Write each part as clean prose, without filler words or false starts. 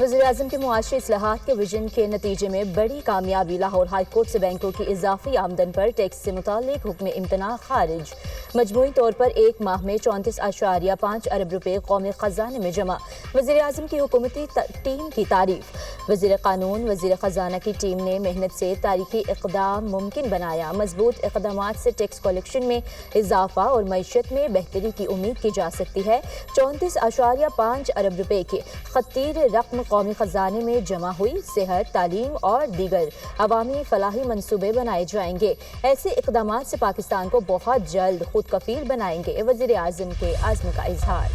वज़ीर-ए-आज़म के मुआशी इस्लाहात के विजन के नतीजे में बड़ी कामयाबी। लाहौर हाई कोर्ट से बैंकों की इजाफी आमदन पर टैक्स से मुतालिक हुक्म इम्तना खारिज। मजमूई तौर पर एक माह में 34.5 अरब रुपए कौमी खजाने में जमा। वज़ीर-ए-आज़म की हुकूमती टीम की तारीफ। वज़ीर कानून वज़ीर खजाना की टीम ने मेहनत से तारीखी इक़दाम मुमकिन बनाया। मजबूत इक़दामात से टैक्स कलेक्शन में इजाफा और मईशत में बेहतरी की उम्मीद की जा सकती है। 34.5 अरब रुपए की खतीर रकम कौमी खजाने में जमा हुई। सेहत, तालीम और दीगर अवामी फलाही मंसूबे बनाए जाएंगे। ऐसे इक़दामात से पाकिस्तान को बहुत जल्द खुद कफील बनाएंगे। वज़ीर आज़म के आज़म का इजहार।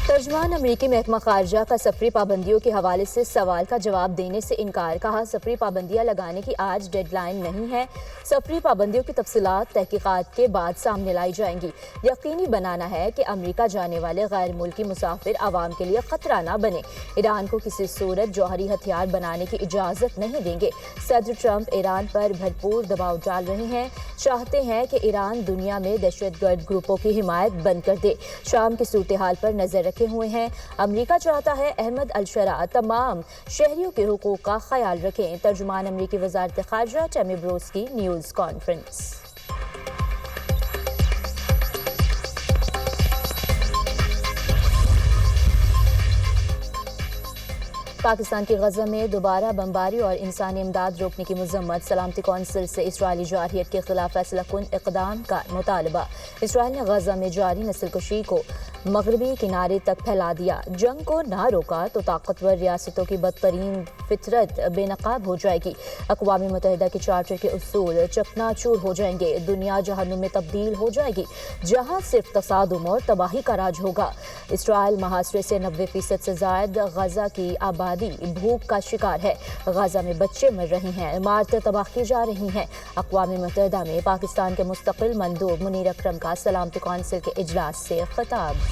तर्जुमान अमरीकी महकमा खारजा का सफरी पाबंदियों के हवाले से सवाल का जवाब देने से इनकार। कहा, सफरी पाबंदियां लगाने की आज डेडलाइन नहीं है। सफरी पाबंदियों की तफसीलात तहकीकात के बाद सामने लाई जाएंगी। यकीनी बनाना है कि अमरीका जाने वाले गैर मुल्की मुसाफिर आवाम के लिए खतरा न बने। ईरान को किसी सूरत जौहरी हथियार बनाने की इजाज़त नहीं देंगे। सदर ट्रंप ईरान पर भरपूर दबाव डाल रहे हैं। चाहते हैं कि ईरान दुनिया में दहशतगर्द ग्रुपों की हिमायत बंद कर दे। शाम की सूरत हाल पर नजर रखे हुए हैं। अमरीका चाहता है अहमद अल-शरा तमाम शहरियों के हुकूक का ख्याल रखें। तर्जुमान अमरीकी वज़ारत ख़ारजा टमी ब्रोस की न्यूज़ कॉन्फ्रेंस। पाकिस्तान की गज़ा में दोबारा बमबारी और इंसानी इमदाद रोकने की मज़म्मत। सलामती कौंसिल से इसराइली जारहियत के खिलाफ फैसला कुन इक़दाम का मुतालबा। इसराइल ने गज़ा में जारी नस्लकुशी को मगरबी किनारे तक फैला दिया। जंग को ना रोका तो ताकतवर रियासतों की बदतरीन फितरत बेनकाब हो जाएगी। अक़वाम मुत्तहिदा के चार्टर के उसूल चकनाचूर हो जाएंगे। दुनिया जहन्नुम में तब्दील हो जाएगी, जहाँ सिर्फ तसादुम और तबाही का राज होगा। इसराइल महासरे से 90% से ज़ायद गज़ा की आबादी भूख का शिकार है। गज़ा में बच्चे मर रहे हैं, इमारतें तबाह की जा रही हैं। अक़वाम मुत्तहिदा में पाकिस्तान के मुस्तक़िल मंदूब मुनीर अकरम का सलामती कौंसिल के इजलास से खिताब।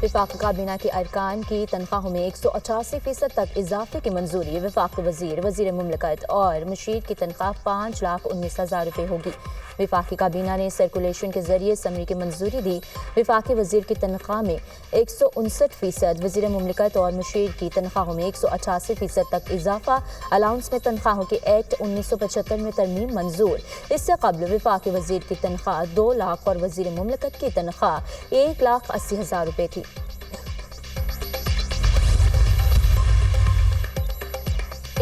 वफाकी काबीना के अरकान की तनख्वाहों में 188% तक इजाफे की मंजूरी। वफाकी वज़ीर, वज़ीर मुमलिकत और मुशीर की तनख्वाह 5,19,000 रुपये होगी। वफाकी काबीना ने सर्कुलेशन के जरिए समरी की मंजूरी दी। वफाकी वज़ीर की तनख्वाह में 159%, वज़ीर मुमलिकत और मुशीर की तनख्वाहों में 188% तक इजाफा। अलाउंस में तनख्वाहों के एक्ट 1975 में तरमीम मंजूर। इससे कबल वफाकी वज़ीर की तनख्वाह 2 लाख और वज़ीर मुमलिकत की तनख्वाह 1,80,000 रुपये थी।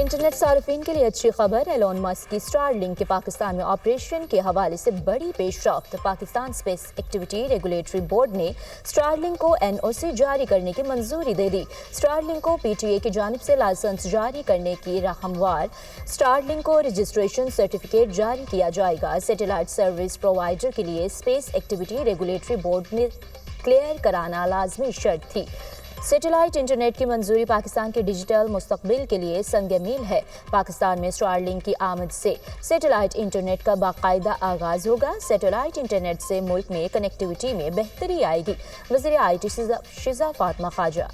इंटरनेट सार्फिन के लिए अच्छी खबर। एलोन मस्क की स्टारलिंक के पाकिस्तान में ऑपरेशन के हवाले से बड़ी पेशरफ्त। Pakistan space activity regulatory board ने स्टारलिंक को NOC जारी करने की मंजूरी दे दी। स्टारलिंक को PTA की जानिब से लाइसेंस जारी करने की हमवार स्टारलिंक को रजिस्ट्रेशन सर्टिफिकेट जारी किया जाएगा। सैटेलाइट सर्विस प्रोवाइडर के लिए स्पेस एक्टिविटी रेगुलेटरी बोर्ड ने क्लियर कराना लाजमी शर्त थी। सैटेलाइट इंटरनेट की मंजूरी पाकिस्तान के डिजिटल मुस्तकबिल के लिए संग मील है। पाकिस्तान में स्टारलिंक की आमद से सैटेलाइट इंटरनेट का बाकायदा आगाज होगा। सैटेलाइट इंटरनेट से मुल्क में कनेक्टिविटी में बेहतरी आएगी। वज़ीर IT शिजा फातिमा ख्वाजा।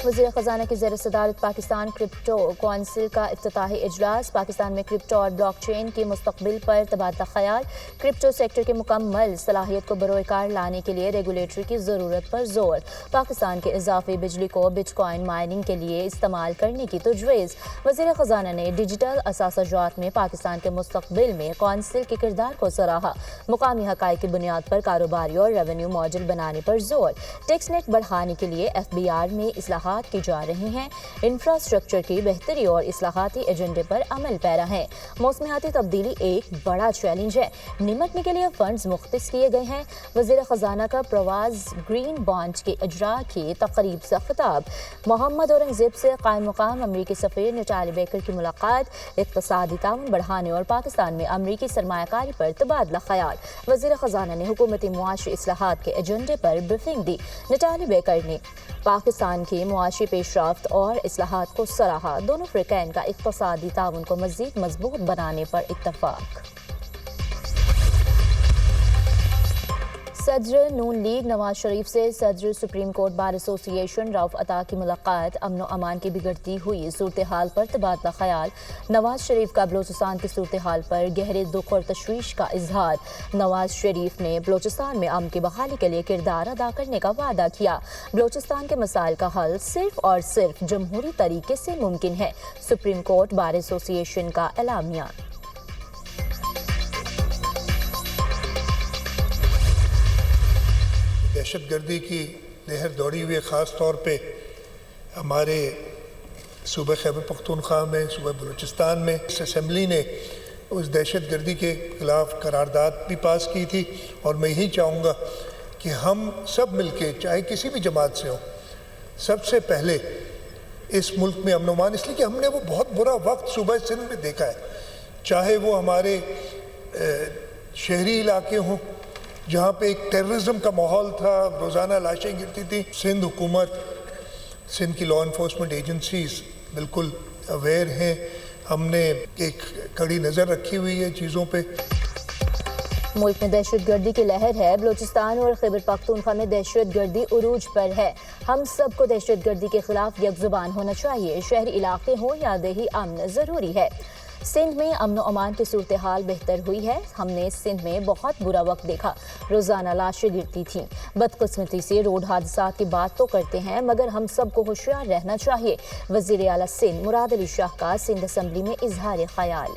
वज़ीर ख़ज़ाना की ज़ेर सदारत पाकिस्तान क्रिप्टो कौंसिल का इफ्तिताही इजलास। पाकिस्तान में क्रिप्टो और ब्लॉकचेन के मुस्तकबिल पर तबादला ख्याल। क्रिप्टो सेक्टर के मुकम्मल सलाहियत को बरोकार लाने के लिए रेगुलेटरी की ज़रूरत पर जोर। पाकिस्तान के इजाफी बिजली को बिटकॉइन माइनिंग के लिए इस्तेमाल करने की तजवीज़। वज़ीर ख़ज़ाना ने डिजिटल असासाजात में पाकिस्तान के मुस्तकबिल में कौंसिल के किरदार को सराहा। मुकामी हक़ाइक़ की बुनियाद पर कारोबारी और रेवेन्यू मॉडल बनाने पर जोर। टैक्स नेट बढ़ाने के लिए FBR में इस्लाहात की जा रही हैं। इंफ्रास्ट्रक्चर की बेहतरी और इस्लाहाती एजेंडे पर अमल पैरा है। मौसमियाती तब्दीली एक बड़ा चैलेंज है, निमटने के लिए फंड्स मुख्तस किए गए हैं। वज़ीर ख़ज़ाना का प्रवाज ग्रीन बॉन्ड के इजरा की तकरीब से खिताब। मोहम्मद औरंगज़ेब से कायम मुकाम अमरीकी सफ़ीर नटाली बेकर की मुलाकात। इक़्तिसादी ताउन बढ़ाने और पाकिस्तान में अमरीकी सरमायाकारी पर तबादला ख्याल। वज़ीर ख़ज़ाना ने हुकूमती मुआशी इस्लाहात के एजेंडे पर ब्रीफिंग दी। नटाली बेकर ने पाकिस्तान की मुआशी पेशरफ्त और इस्लाहात को सराहा। दोनों फ़रीक़ैन का इक़्तिसादी ताउन को मज़ीद मज़बूत बनाने पर इत्तफ़ाक़। सदर नून लीग नवाज शरीफ से सदर supreme court bar association Rauf अता की मुलाकात। अमन व अमान की बिगड़ती हुई सूरत हाल पर तबादला ख्याल। नवाज शरीफ का बलोचिस्तान की सूरत हाल पर गहरे दुख और तशवीश का इजहार। नवाज शरीफ ने बलोचिस्तान में अमन की बहाली के लिए किरदार अदा करने का वादा किया। बलोचिस्तान के मसाइल का हल सिर्फ और सिर्फ जमहूरी तरीके से मुमकिन है। सुप्रीम कोर्ट बार एसोसिएशन का एलामिया। दहशतगर्दी की लहर दौड़ी हुई है, ख़ास तौर पे हमारे सूबे खैबर पख्तूनख्वा में, सूबे बलूचिस्तान में। इस असम्बली ने उस दहशतगर्दी के ख़िलाफ़ करारदाद भी पास की थी और मैं यही चाहूँगा कि हम सब मिलके, चाहे किसी भी जमात से हो, सबसे पहले इस मुल्क में अमन अमान, इसलिए कि हमने वो बहुत बुरा वक्त सूबा सिंध में देखा है, चाहे वो हमारे शहरी इलाके हों जहाँ पे एक टेररिज्म का माहौल था, रोज़ाना लाशें गिरती थी। सिंध हुकूमत, सिंध की लॉ इन्फोर्समेंट एजेंसीज़ बिल्कुल अवेयर हैं, हमने एक कड़ी नज़र रखी हुई है चीज़ों पे। मुल्क में दहशतगर्दी की लहर है। बलूचिस्तान और खैबर पख्तूनख्वा में दहशतगर्दी उरूज पर है। हम सबको दहशतगर्दी के खिलाफ यकजुबान होना चाहिए। शहरी इलाके हों या देही अमन ज़रूरी है। सिंध में अमन अमान की सूरत हाल बेहतर हुई है। हमने सिंध में बहुत बुरा वक्त देखा, रोज़ाना लाशें गिरती थीं। बदकिस्मती से रोड हादसा की बात तो करते हैं, मगर हम सबको होशियार रहना चाहिए। वज़ीर आला सिंध मुराद अली शाह का सिंध असम्बली में इजहार ख्याल।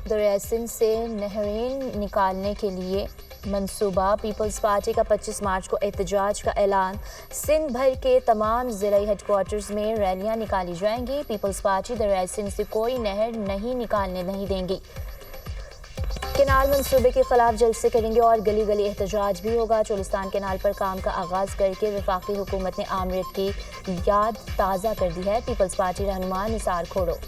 दरिया सिंध से नहरें निकालने के लिए मंसूबा। पीपल्स पार्टी का 25 मार्च को एहतजाज का ऐलान। सिंध भर के तमाम ज़िला हेडक्वार्टर्स में रैलियां निकाली जाएंगी। पीपल्स पार्टी दरिया सिंध से कोई नहर नहीं निकालने नहीं देंगी। केनाल मंसूबे के खिलाफ जलसे करेंगे और गली गली एहतजाज भी होगा। चोलिस्तान केनाल पर काम का आगाज करके वफाकी हुकूमत ने आमरीत की याद ताज़ा कर दी है। पीपल्स पार्टी रहनुमा निसार खोड़ो।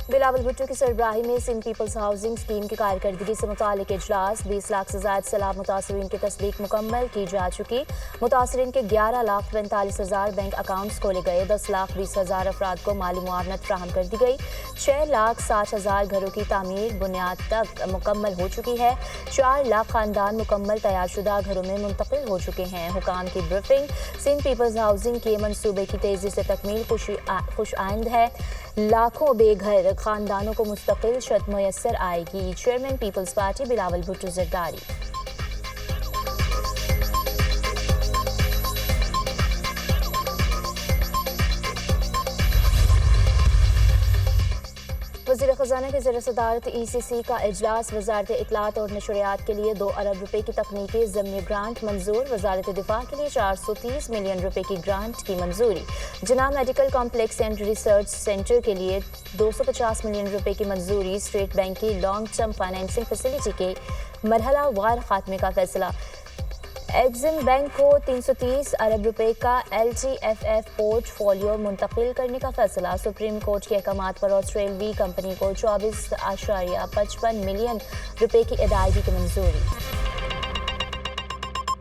बिलावल भुट्टो की सरबराही में सिंध पीपल्स हाउसिंग स्कीम की कारकर्दगी से मुतालिक इजलास। 20 लाख से ज़ायद सैलाब मुतासरीन की तस्दीक मुकम्मल की जा चुकी। मुतासरीन के 11,45,000 बैंक अकाउंट्स खोले गए। 10,20,000 अफराद को माली मुआवनत फ्राहम कर दी गई। 6,60,000 घरों की तामीर बुनियाद तक मुकम्मल हो चुकी है। 4 लाख खानदान मुकम्मल तैयारशुदा घरों में मुंतकिल हो चुके हैं। हुकाम की ब्रीफिंग। सिंध पीपल्स हाउसिंग के मंसूबे की तेज़ी से तकमील खुश आइंद है। लाखों बेघर खानदानों को मुस्तकिल छत मुयस्सर आएगी। चेयरमैन पीपल्स पार्टी बिलावल भुट्टो जरदारी। वज़ीर ख़ज़ाना के ज़रिए सदारत ECC का इजलास। वज़ारत इत्तलात और नशरियात के लिए 2 अरब रुपए की तकनीकी ज़मीनी ग्रांट मंजूर। वज़ारत दिफा के लिए 430 मिलियन रुपए की ग्रांट की मंजूरी। जना medical complex and research centre के लिए 250 मिलियन रुपए की मंजूरी। स्टेट बैंक की लॉन्ग टर्म फाइनेंसिंग फैसिलिटी के मरहला वार खात्मे का फैसला। एक्सिम बैंक को 330 अरब रुपए का LTFF पोर्टफोलियो मुंतकिल करने का फैसला। सुप्रीम कोर्ट के अहकामात पर ऑस्ट्रेलवी कंपनी को 24.55 मिलियन रुपए की अदायगी की मंजूरी।